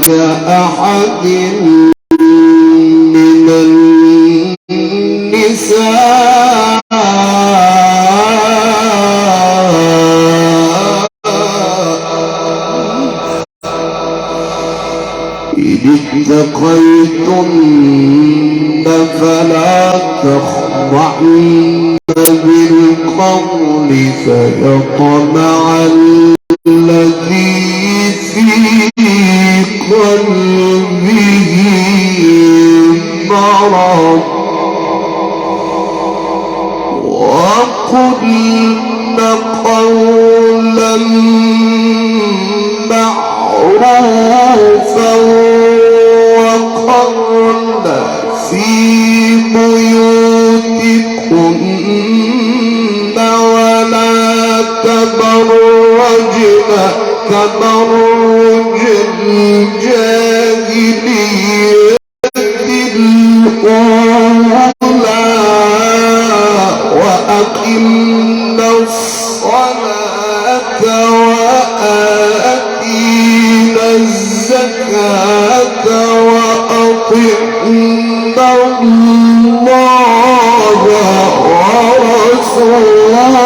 كأحد من النساء إذ اتقيتن فلا تخضعن بالقول فيطمع الذي في قلبه مرض وقلن قولا معروفا وقرن في بيوتكن ولا تبرجن تبرج الجاهلية الأولى وأقمنا الصلاة وآتينا الزكاة وأطعنا الله ورسوله.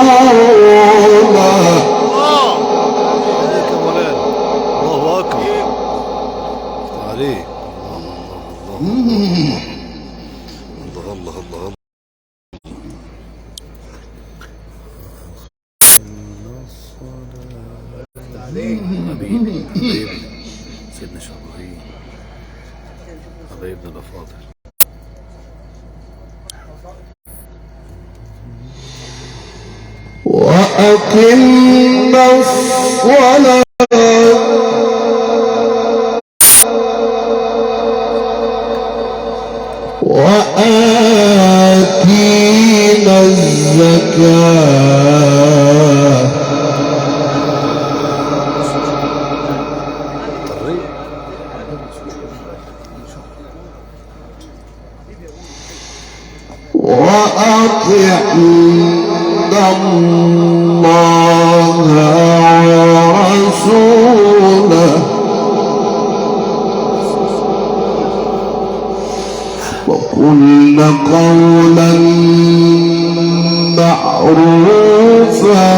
سيدنا شربين حبايبنا الأفاضل. وأقمنا الصلاة وآتينا الزكاة وأطعنا الله ورسوله وقلنا قولا معروفا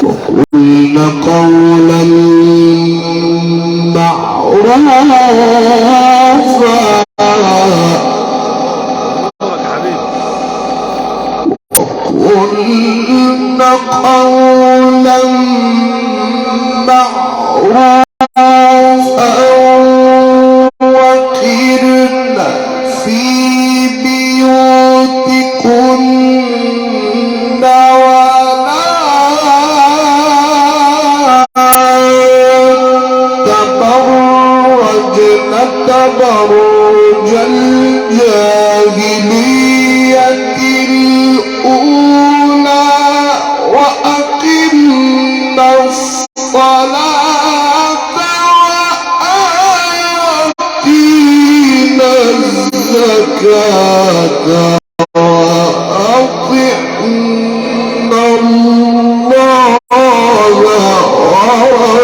وقلنا قولا معروفا وقلنا قولا معروفا وقرنا في بيوتكن ولا تبرجن تبرج الجاهلية الأولى وأقمنا الصلاة وآتينا الزكاة وأطعنا الله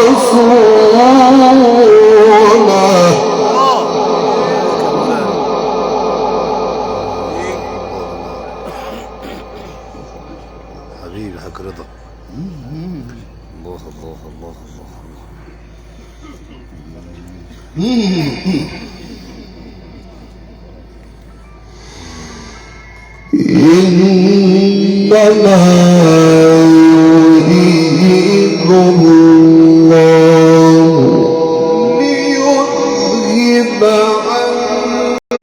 ورسوله. حبيبي حق رضا. الله الله الله الله. إنما يريد الله ليذهب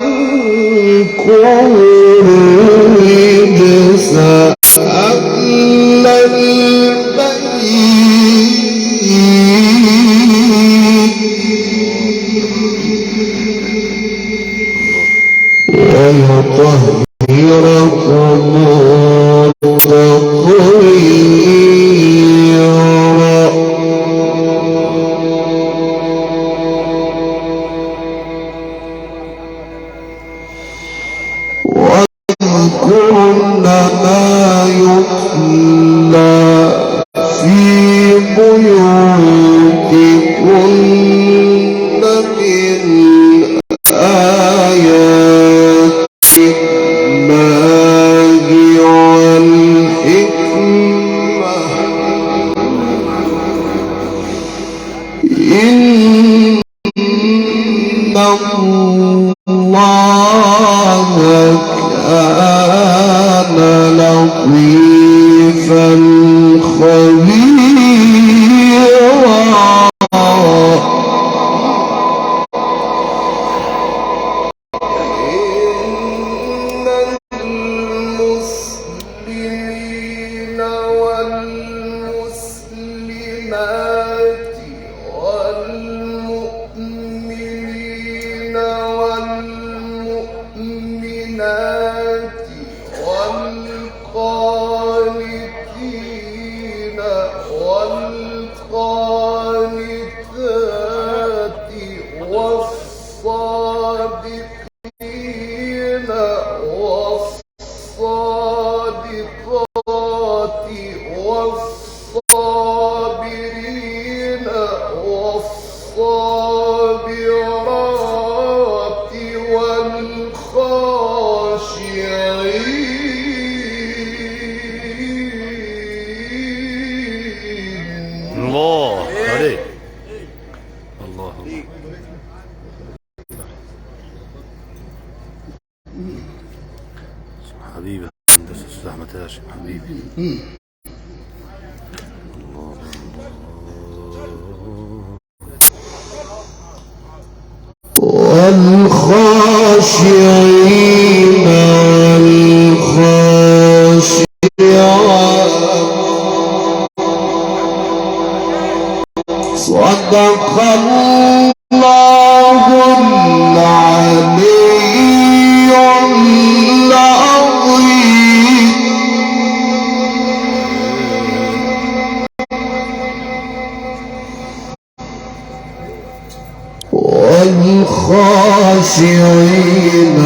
عنكم الرجس أهل البيت ويطهركم تطهيرا. واذكرن ما يتلى في بيوتكن من آيات الله والحكمة إن الله كان لطيفا خبيرا. المسلمين والمسلمات والمؤمنين والمؤمنات والقانتين والقانتات والصادقين والصادقات والصابرين والصابرات والخاشعين. الله عليك. الله الله. حبيبي هندسة أستاذ أحمد هاشم حبيبي. الله والخاشعين والخاشعات. صدق الله العلي العظيم. والخاشعين